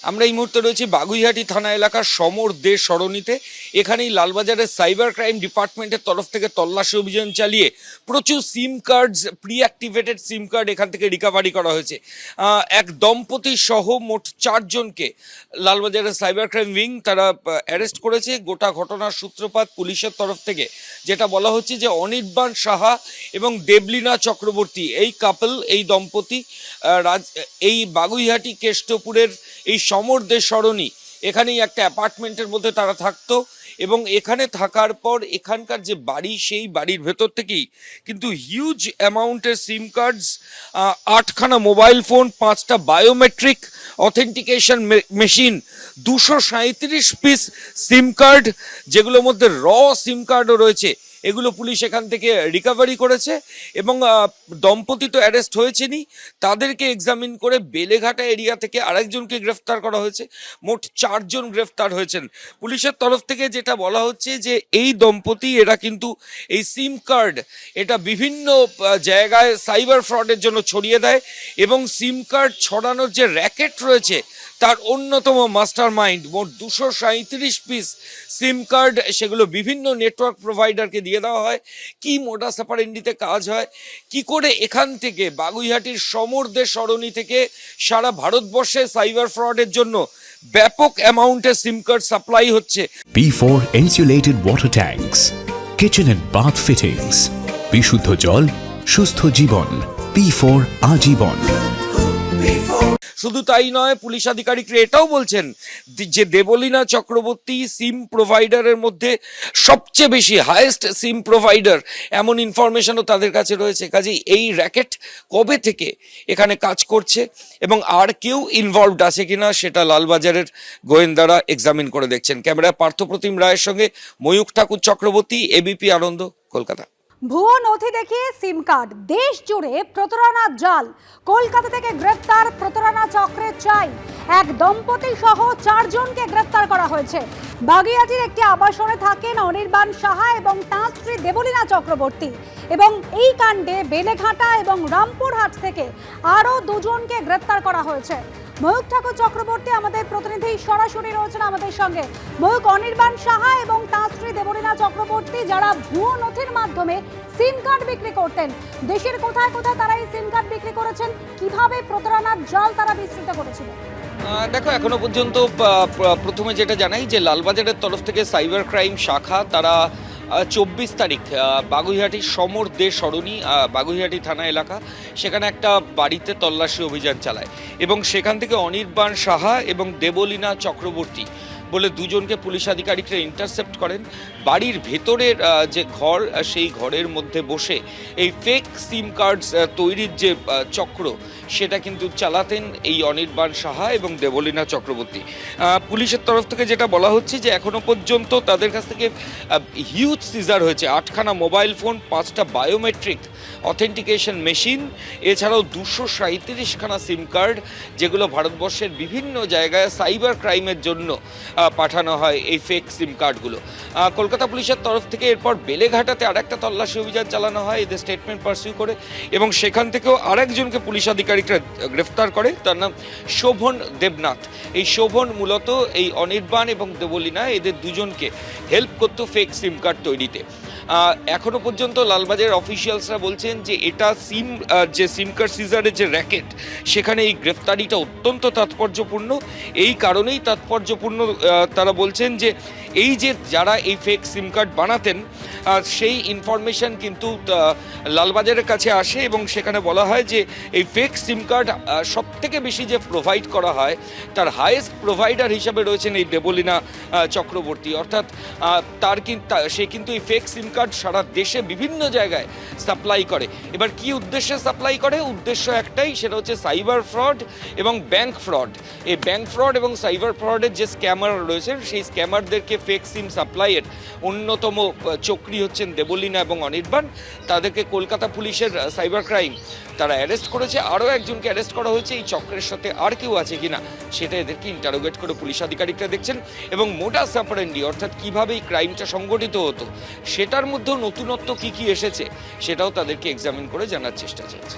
আমরা এই মুহূর্তে রয়েছি বাগুইহাটি থানা এলাকার সমর দে সরণিতে। এখানেই লালবাজারের সাইবার ক্রাইম ডিপার্টমেন্টের তরফ থেকে তল্লাশি অভিযান চালিয়ে প্রচুর SIM cards, pre activated SIM card এখান থেকে রিকভারি করা হয়েছে। এক দম্পতি সহ মোট 4 জনকে লালবাজারের সাইবার ক্রাইম উইং তারা অ্যারেস্ট করেছে। গোটা ঘটনার সূত্রপাত পুলিশের তরফ থেকে যেটা বলা হচ্ছে যে অনির্বাণ সাহা এবং দেবলীনা চক্রবর্তী এই কাপল, এই দম্পতি এই বাগুইহাটি কেষ্টপুরের এই সমর দে সরণি এখানেই একটা অ্যাপার্টমেন্টের মধ্যে তারা থাকতো এবং এখানে থাকার পর এখানকার যে বাড়ি, সেই বাড়ির ভেতর থেকেই কিন্তু হিউজ অ্যামাউন্টের সিম কার্ডস, 8খানা মোবাইল ফোন, 5টা বায়োমেট্রিক অথেন্টিকেশন মেশিন, 237 পিস সিম কার্ড, যেগুলোর মধ্যে সিম কার্ডও রয়েছে, এগুলো পুলিশ এখান থেকে রিকভারি করেছে। এবং দম্পতি তো অ্যারেস্ট হয়েছেনই, তাদেরকে এক্সামিন করে বেলেঘাটা এরিয়া থেকে আরেকজনকে গ্রেফতার করা হয়েছে। মোট 4 জন গ্রেফতার হয়েছেন। পুলিশের তরফ থেকে যেটা বলা হচ্ছে যে এই দম্পতি এরা কিন্তু এই সিম কার্ড এটা বিভিন্ন জায়গায় সাইবার ফ্রডের জন্য ছড়িয়ে দেয় এবং সিম কার্ড ছড়ানোর যে র্যাকেট রয়েছে তার অন্যতম মাস্টার মাইন্ড। মোট 237 পিস সিম কার্ড, সেগুলো বিভিন্ন নেটওয়ার্ক প্রোভাইডারকে দিয়ে দেওয়া হয়। কি মোডাস অপারেন্ডিতে কাজ হয়, কি করে এখান থেকে বাগুইহাটির সমর দে সরণি থেকে সারা ভারতবর্ষে সাইবার ফ্রডের জন্য ব্যাপক অ্যামাউন্টের সিম কার্ড সাপ্লাই হচ্ছে। P4 insulated water tanks, kitchen and bath fittings, বিশুদ্ধ জল, সুস্থ জীবন, P4 আজীবন। শুধু তাই নয়, পুলিশ আধিকারিকরা এটাও বলছেন যে দেবলীনা চক্রবর্তী সিম প্রোভাইডারের মধ্যে সবচেয়ে বেশি হাইয়েস্ট সিম প্রোভাইডার, এমন ইনফরমেশনও তাদের কাছে রয়েছে। কাজেই এই র্যাকেট কবে থেকে এখানে কাজ করছে এবং আর কেউ ইনভলভড আছে কিনা সেটা লালবাজারের গোয়েন্দারা এক্সামিন করে দেখছেন। ক্যামেরায় পার্থপ্রতিম রায়ের সঙ্গে ময়ূখ ঠাকুর চক্রবর্তী, এবিপি আনন্দ, কলকাতা। ভুয়ো নথি দেখিয়ে সিম কার্ড, দেশ জুড়ে প্রতারণার জাল। কলকাতা থেকে গ্রেফতার প্রতারণা চক্রের চাই। এক দম্পতি সহ 4 জনকে গ্রেফতার করা হয়েছে। বাগুইহাটির একটি আবাসনে থাকেন অনির্বাণ সাহা এবং তাঁর স্ত্রী দেবলীনা চক্রবর্তী। এবং এই কাণ্ডে বেলেঘাটা এবং রামপুরহাট থেকে আরও 2 জনকে গ্রেফতার করা হয়েছে। ময়ূখ ঠাকুর চক্রবর্তী আমাদের প্রতিনিধি সরাসরি রয়েছেন আমাদের সঙ্গে। ময়ূখ, অনির্বাণ সাহা এবং তাঁর স্ত্রী দেবলীনা চক্রবর্তী যারা ভুয়ো নথির মাধ্যমে সিম কার্ড বিক্রি করতেন, দেশের কোথায় কোথায় তারা এই সিম কার্ড বিক্রি করেছেন, কিভাবে প্রতারণার জাল তারা বিস্তৃত করেছিল? দেখো, এখনো পর্যন্ত প্রথমে যেটা জানাই যে লালবাজারের তরফ থেকে সাইবার ক্রাইম শাখা তারা 24 তারিখ বাগুইহাটির সমর দে সরণি, বাগুইহাটি থানা এলাকা, সেখানে একটা বাড়িতে তল্লাশি অভিযান চালায় এবং সেখান থেকে অনির্বাণ সাহা এবং দেবলীনা চক্রবর্তী বলে 2 জনকে পুলিশ আধিকারিকরা ইন্টারসেপ্ট করেন। বাড়ির ভেতরের যে ঘর, সেই ঘরের মধ্যে বসে এই ফেক সিম কার্ডস তৈরির যে চক্র, সেটা কিন্তু চালাতেন এই অনির্বাণ সাহা এবং দেবলীনা চক্রবর্তী। পুলিশের তরফ থেকে যেটা বলা হচ্ছে যে এখনো পর্যন্ত তাদের কাছ থেকে হিউজ সিজার হয়েছে। 8খানা মোবাইল ফোন, 5টা বায়োমেট্রিক অথেন্টিকেশন মেশিন, এছাড়াও 237খানা সিম কার্ড, যেগুলো ভারতবর্ষের বিভিন্ন জায়গায় সাইবার ক্রাইমের জন্য পাঠানো হয় এই ফেক সিম কার্ডগুলো। কলকাতা পুলিশের তরফ থেকে এরপর বেলেঘাটাতে আরেকটা তল্লাশি অভিযান চালানো হয় এদের স্টেটমেন্ট পারসিউ করে এবং সেখান থেকেও আরেকজনকে পুলিশ আধিকারিকরা গ্রেফতার করে, তার নাম শোভন দেবনাথ। এই শোভন মূলত এই অনির্বাণ এবং দেবলীনা এদের 2 জনকে হেল্প করতো ফেক সিম কার্ড তৈরিতে। এখনো পর্যন্ত লালবাজারের অফিসিয়ালসরা বলছেন যে এটা যে সিম কার্ড সিজারের যে র্যাকেট, সেখানে এই গ্রেফতারিটা অত্যন্ত তাৎপর্যপূর্ণ। এই কারণেই তাৎপর্যপূর্ণ তারা বলছেন যে এই যে যারা এই ফেক সিম কার্ড বানাতেন, সেই ইনফরমেশন কিন্তু লালবাজারের কাছে আসে এবং সেখানে বলা হয় যে এই ফেক সিম কার্ড সবথেকে বেশি যে প্রোভাইড করা হয়, তার হাইয়েস্ট প্রোভাইডার হিসাবে রয়েছেন এই দেবলীনা চক্রবর্তী। অর্থাৎ সে কিন্তু এই ফেক সিম কার্ড সারা দেশে বিভিন্ন জায়গায় সাপ্লাই করে। এবার কি উদ্দেশ্যে সাপ্লাই করে? উদ্দেশ্য একটাই, সেটা হচ্ছে সাইবার ফ্রড এবং ব্যাংক ফ্রড। এই ব্যাংক ফ্রড এবং সাইবার ফ্রডের যে স্ক্যামার রয়েছে, সেই স্ক্যামারদেরকে ফেক সিম সাপ্লাইয়ের অন্যতম চক্রী হচ্ছেন দেবলীনা এবং অনির্বাণ। তাদেরকে কলকাতা পুলিশের সাইবার ক্রাইম তারা অ্যারেস্ট করেছে। আরও একজনকে অ্যারেস্ট করা হয়েছে। এই চক্রের সাথে আর কেউ আছে কিনা সেটা এদেরকে ইন্টারোগেট করে পুলিশ আধিকারিকরা দেখছেন এবং মোডাস অপারেন্ডি অর্থাৎ কীভাবে এই ক্রাইমটা সংগঠিত হতো, সেটার মধ্যেও নতুনত্ব কী কী এসেছে সেটাও তাদেরকে এক্সামিন করে জানার চেষ্টা চলছে।